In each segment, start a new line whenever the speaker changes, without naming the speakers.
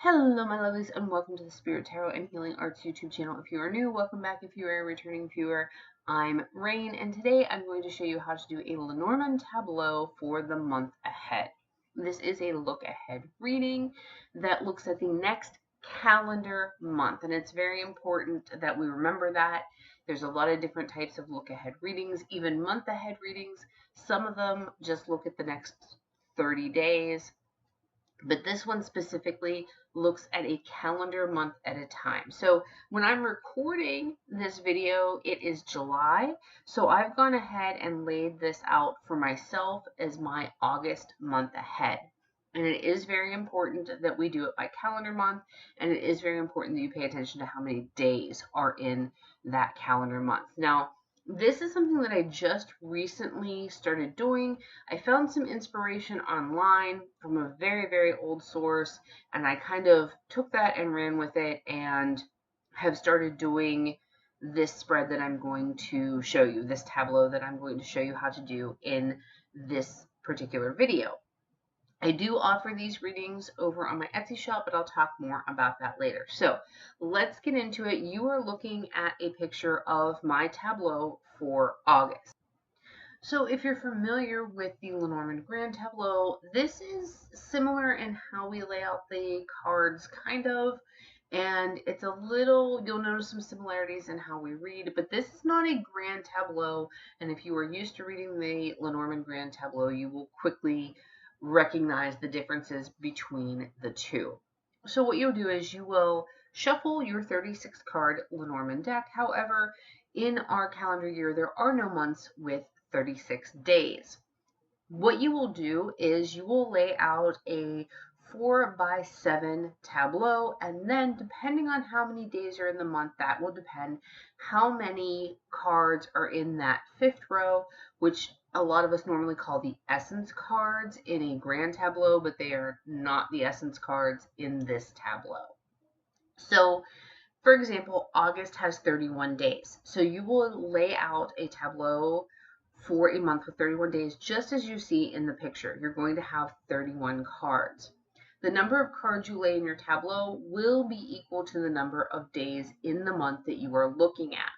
Hello my lovelies and welcome to the Spirit Tarot and Healing Arts YouTube channel. If you are new, welcome back. If you are a returning viewer, I'm Rayne and today I'm going to show you how to do a Lenormand Tableau for the month ahead. This is a look ahead reading that looks at the next calendar month, and it's very important that we remember that. There's a lot of different types of look ahead readings, even month ahead readings. Some of them just look at the next 30 days. But this one specifically looks at a calendar month at a time. So when I'm recording this video, it is July. So I've gone ahead and laid this out for myself as my August month ahead. And it is very important that we do it by calendar month. And it is very important that you pay attention to how many days are in that calendar month. Now, this is something that I just recently started doing. I found some inspiration online from a very, very old source, and I kind of took that and ran with it and have started doing this spread that I'm going to show you, this tableau that I'm going to show you how to do in this particular video. I do offer these readings over on my Etsy shop, but I'll talk more about that later. So let's get into it. You are looking at a picture of my tableau for August. So if you're familiar with the Lenormand Tableau, this is similar in how we lay out the cards, kind of, and it's a little, you'll notice some similarities in how we read, but this is not a grand tableau, and if you are used to reading the Lenormand Tableau, you will quickly recognize the differences between the two. So what you'll do is you will shuffle your 36 card Lenormand deck. However, in our calendar year, there are no months with 36 days. What you will do is you will lay out a 4x7 tableau, and then depending on how many days are in the month, that will depend how many cards are in that fifth row, which a lot of us normally call the essence cards in a grand tableau, but they are not the essence cards in this tableau. So for example, August has 31 days. So you will lay out a tableau for a month with 31 days, just as you see in the picture. You're going to have 31 cards. The number of cards you lay in your tableau will be equal to the number of days in the month that you are looking at.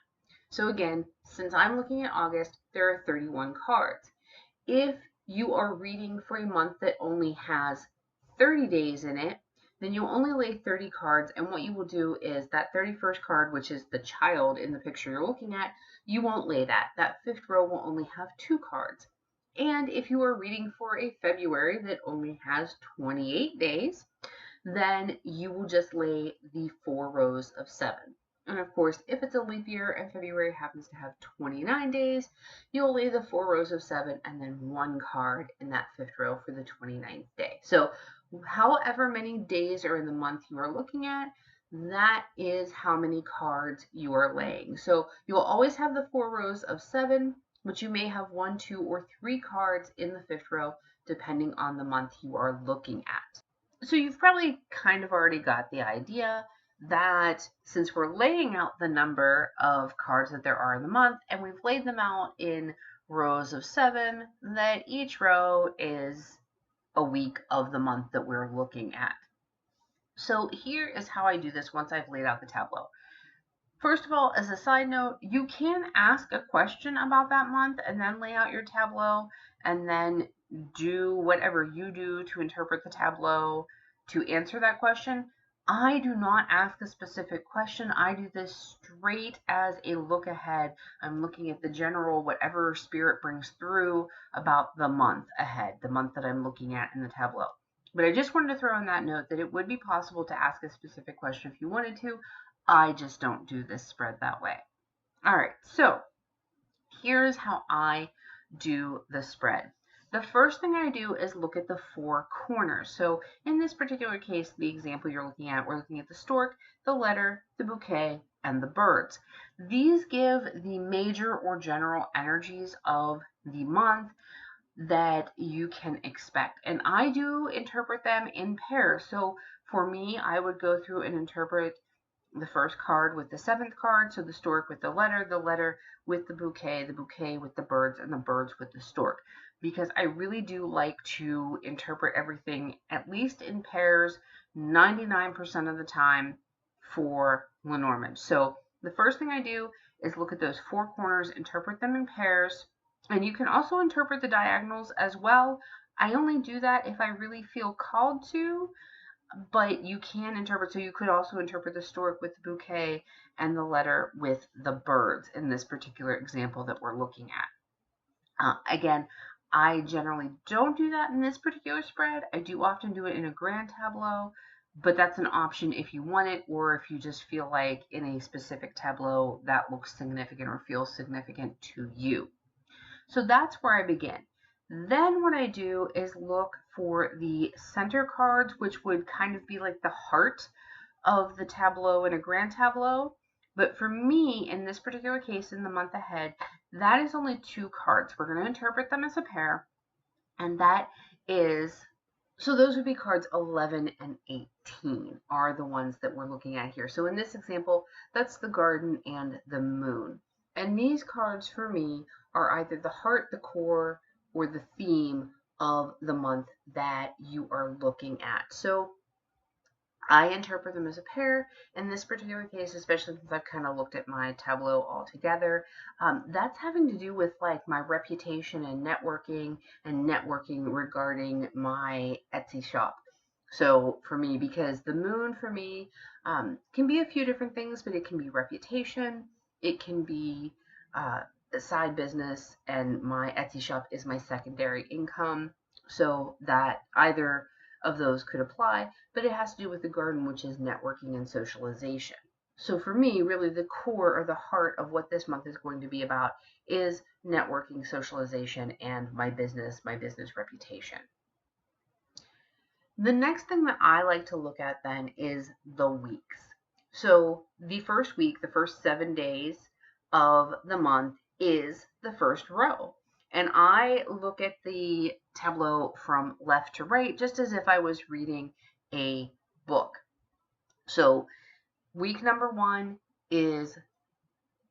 So again, since I'm looking at August, there are 31 cards. If you are reading for a month that only has 30 days in it, then you'll only lay 30 cards, and what you will do is that 31st card, which is the child in the picture you're looking at, you won't lay that. That fifth row will only have 2 cards. And if you are reading for a February that only has 28 days, then you will just lay the 4 rows of 7. And of course, if it's a leap year and February happens to have 29 days, you'll lay the 4 rows of 7 and then 1 card in that fifth row for the 29th day. So however many days are in the month you are looking at, that is how many cards you are laying. So you'll always have the 4 rows of 7, but you may have 1, 2, or 3 cards in the fifth row, depending on the month you are looking at. So you've probably kind of already got the idea that since we're laying out the number of cards that there are in the month, and we've laid them out in rows of 7, that each row is a week of the month that we're looking at. So here is how I do this once I've laid out the tableau. First of all, as a side note, you can ask a question about that month and then lay out your tableau and then do whatever you do to interpret the tableau to answer that question. I do not ask a specific question. I do this straight as a look ahead. I'm looking at the general, whatever spirit brings through about the month ahead, the month that I'm looking at in the tableau. But I just wanted to throw in that note that it would be possible to ask a specific question if you wanted to. I just don't do this spread that way. All right, so here's how I do the spread. The first thing I do is look at the 4 corners. So in this particular case, the example you're looking at, we're looking at the stork, the letter, the bouquet, and the birds. These give the major or general energies of the month that you can expect. And I do interpret them in pairs. So for me, I would go through and interpret the first card with the 7th card, so the stork with the letter with the bouquet with the birds, and the birds with the stork. because I really do like to interpret everything at least in pairs 99% of the time for Lenormand. So the first thing I do is look at those four corners, interpret them in pairs, and you can also interpret the diagonals as well. I only do that if I really feel called to, but you can interpret, so you could also interpret the stork with the bouquet and the letter with the birds in this particular example that we're looking at. Again, I generally don't do that in this particular spread. I do often do it in a grand tableau, but that's an option if you want it, or if you just feel like in a specific tableau that looks significant or feels significant to you. So that's where I begin. Then what I do is look for the center cards, which would kind of be like the heart of the tableau in a grand tableau. But for me, in this particular case, in the month ahead, that is only two cards. We're going to interpret them as a pair, and that is, so those would be cards 11 and 18 are the ones that we're looking at here. So in this example, that's the garden and the moon. And these cards for me are either the heart, the core, or the theme of the month that you are looking at. So I interpret them as a pair. In this particular case, especially since I've kind of looked at my tableau all together, that's having to do with like my reputation and networking regarding my Etsy shop. So for me, because the moon for me can be a few different things, but it can be reputation, it can be a side business, and my Etsy shop is my secondary income. So that either of those could apply, but it has to do with the garden, which is networking and socialization. So for me, really the core or the heart of what this month is going to be about is networking, socialization, and my business reputation. The next thing that I like to look at then is the weeks. So the first week, the first 7 days of the month is the first row. And I look at the tableau from left to right, just as if I was reading a book. So week number 1 is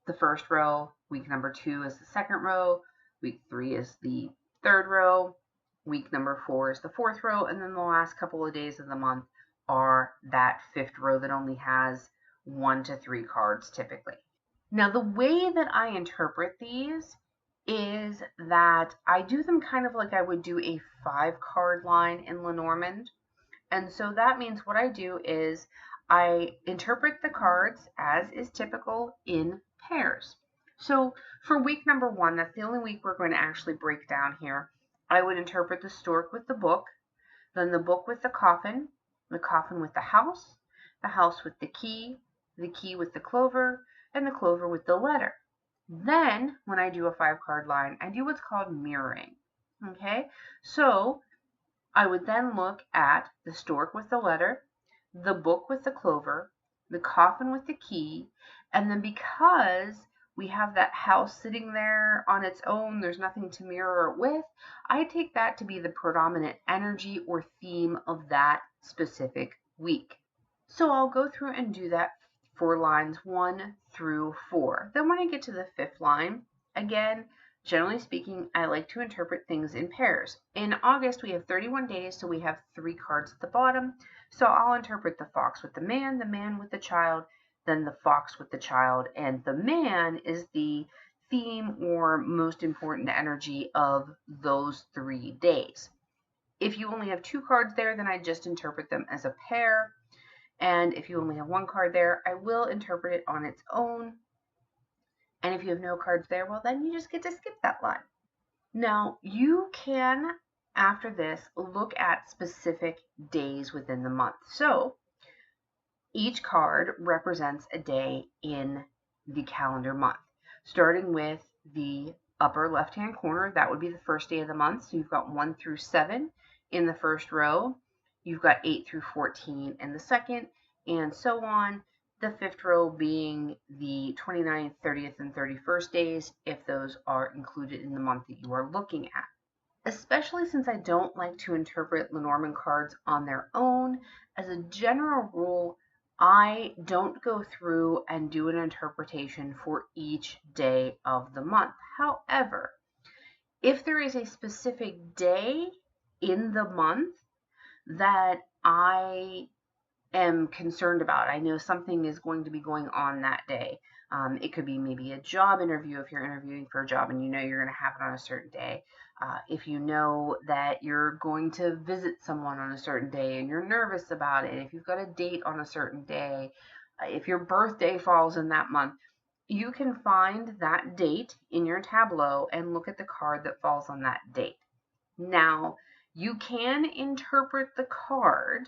the first row, week number 2 is the second row, week 3 is the third row, week number 4 is the fourth row, and then the last couple of days of the month are that fifth row that only has 1 to 3 cards typically. Now, the way that I interpret these is that I do them kind of like I would do a 5-card line in Lenormand. And so that means what I do is I interpret the cards as is typical in pairs. So for week number 1, that's the only week we're going to actually break down here, I would interpret the stork with the book, then the book with the coffin with the house with the key with the clover, and the clover with the letter. Then when I do a 5-card line, I do what's called mirroring. Okay, so I would then look at the stork with the letter, the book with the clover, the coffin with the key, and then because we have that house sitting there on its own, there's nothing to mirror it with, I take that to be the predominant energy or theme of that specific week. So I'll go through and do that for lines 1 through 4. Then when I get to the 5th line, again, generally speaking, I like to interpret things in pairs. In August, we have 31 days, so we have 3 cards at the bottom. So I'll interpret the fox with the man with the child, then the fox with the child, and the man is the theme or most important energy of those 3 days. If you only have 2 cards there, then I just interpret them as a pair. And if you only have 1 card there, I will interpret it on its own. And if you have no cards there, well, then you just get to skip that line. Now, you can, after this, look at specific days within the month. So each card represents a day in the calendar month, starting with the upper left-hand corner. That would be the first day of the month. So you've got 1 through 7 in the first row. You've got 8 through 14 in the second, and so on. The 5th row being the 29th, 30th, and 31st days, if those are included in the month that you are looking at. Especially since I don't like to interpret Lenormand cards on their own, as a general rule, I don't go through and do an interpretation for each day of the month. However, If there is a specific day in the month that I am concerned about, I know something is going to be going on that day. It could be maybe a job interview if you're interviewing for a job and you know you're going to have it on a certain day. If you know that you're going to visit someone on a certain day and you're nervous about it, if you've got a date on a certain day, if your birthday falls in that month, you can find that date in your tableau and look at the card that falls on that date. Now, you can interpret the card,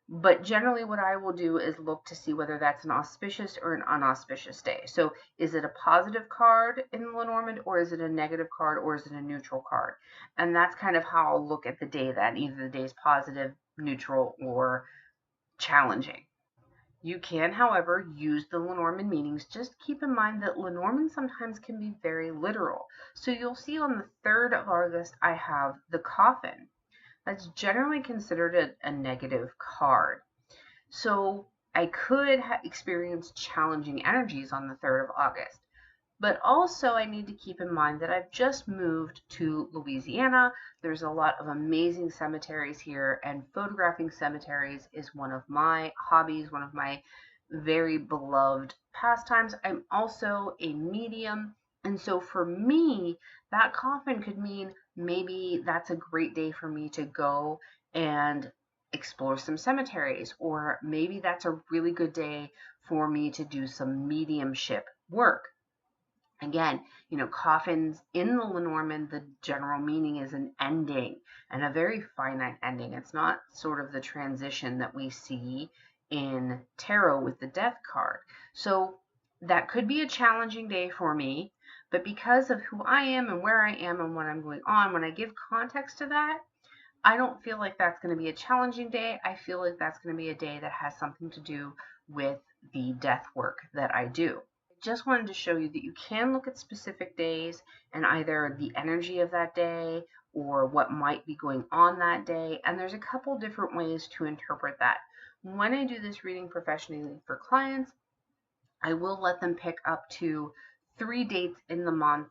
but generally what I will do is look to see whether that's an auspicious or an unauspicious day. So is it a positive card in Lenormand, or is it a negative card, or is it a neutral card? And that's kind of how I'll look at the day, that either the day is positive, neutral, or challenging. You can, however, use the Lenormand meanings. Just keep in mind that Lenormand sometimes can be very literal. So you'll see on the 3rd of August, I have the coffin. That's generally considered a negative card. So I could experience challenging energies on the 3rd of August. But also I need to keep in mind that I've just moved to Louisiana. There's a lot of amazing cemeteries here, and photographing cemeteries is one of my hobbies, one of my very beloved pastimes. I'm also a medium, and so for me, that coffin could mean maybe that's a great day for me to go and explore some cemeteries, or maybe that's a really good day for me to do some mediumship work. Again, coffins in the Lenormand, the general meaning is an ending, and a very finite ending. It's not sort of the transition that we see in tarot with the death card. So that could be a challenging day for me, but because of who I am and where I am and what I'm going on, when I give context to that, I don't feel like that's going to be a challenging day. I feel like that's going to be a day that has something to do with the death work that I do. Just wanted to show you that you can look at specific days and either the energy of that day or what might be going on that day. And there's a couple different ways to interpret that. When I do this reading professionally for clients, I will let them pick up to 3 dates in the month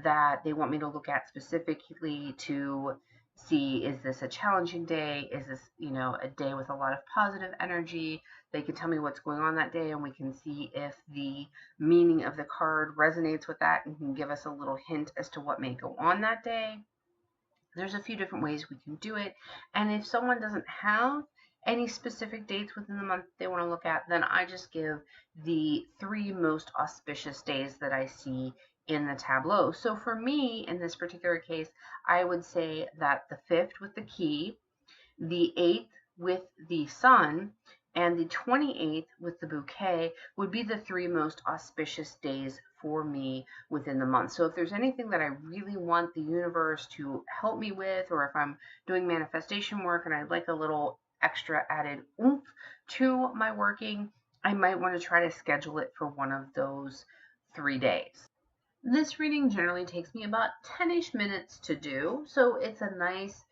that they want me to look at specifically to see, is this a challenging day? Is this, a day with a lot of positive energy? They can tell me what's going on that day, and we can see if the meaning of the card resonates with that and can give us a little hint as to what may go on that day. There's a few different ways we can do it. And if someone doesn't have any specific dates within the month they want to look at, then I just give the 3 most auspicious days that I see in the tableau. So for me, in this particular case, I would say that the 5th with the key, the 8th with the sun, and the 28th with the bouquet would be the 3 most auspicious days for me within the month. So if there's anything that I really want the universe to help me with, or if I'm doing manifestation work and I'd like a little extra added oomph to my working, I might want to try to schedule it for one of those 3 days. This reading generally takes me about 10-ish minutes to do, so it's a nice,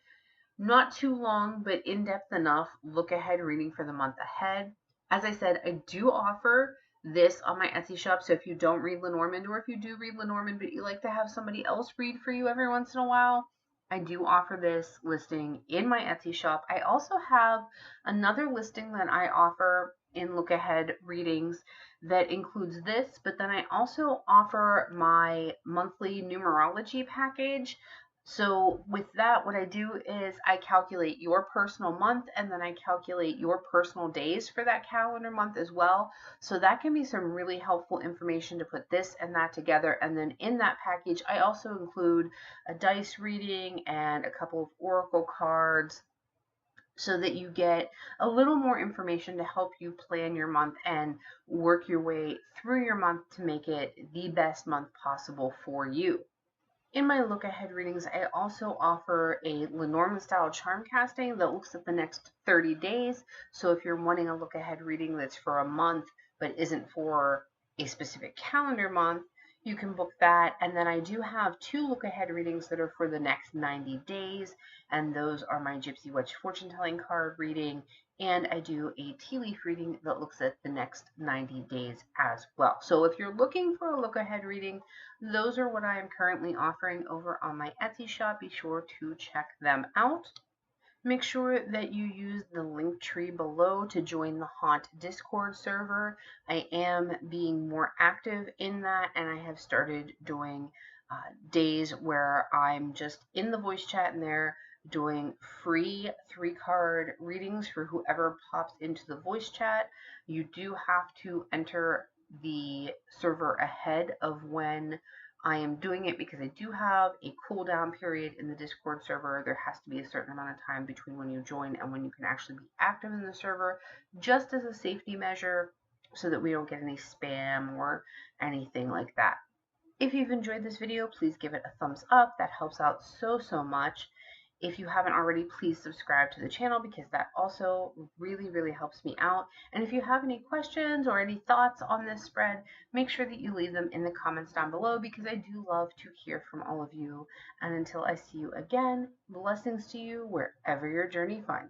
not too long, but in-depth enough look ahead reading for the month ahead. As I said, I do offer this on my Etsy shop, so if you don't read Lenormand, or if you do read Lenormand but you like to have somebody else read for you every once in a while, I do offer this listing in my Etsy shop. I also have another listing that I offer in look ahead readings that includes this, but then I also offer my monthly numerology package. So with that, what I do is I calculate your personal month, and then I calculate your personal days for that calendar month as well. So that can be some really helpful information to put this and that together. And then in that package, I also include a dice reading and a couple of oracle cards, so that you get a little more information to help you plan your month and work your way through your month to make it the best month possible for you. In my look ahead readings, I also offer a Lenormand style charm casting that looks at the next 30 days. So if you're wanting a look ahead reading that's for a month but isn't for a specific calendar month, you can book that. And then I do have 2 look ahead readings that are for the next 90 days. And those are my Gypsy Witch fortune telling card reading. And I do a tea leaf reading that looks at the next 90 days as well. So if you're looking for a look ahead reading, those are what I am currently offering over on my Etsy shop. Be sure to check them out. Make sure that you use the link tree below to join the Haunt Discord server. I am being more active in that, and I have started doing days where I'm just in the voice chat in there doing free 3-card readings for whoever pops into the voice chat. You do have to enter the server ahead of when I am doing it because I do have a cooldown period in the Discord server. There has to be a certain amount of time between when you join and when you can actually be active in the server, just as a safety measure so that we don't get any spam or anything like that. If you've enjoyed this video, please give it a thumbs up. That helps out so much. If you haven't already, please subscribe to the channel because that also really helps me out. And if you have any questions or any thoughts on this spread, make sure that you leave them in the comments down below because I do love to hear from all of you. And until I see you again, blessings to you wherever your journey finds you.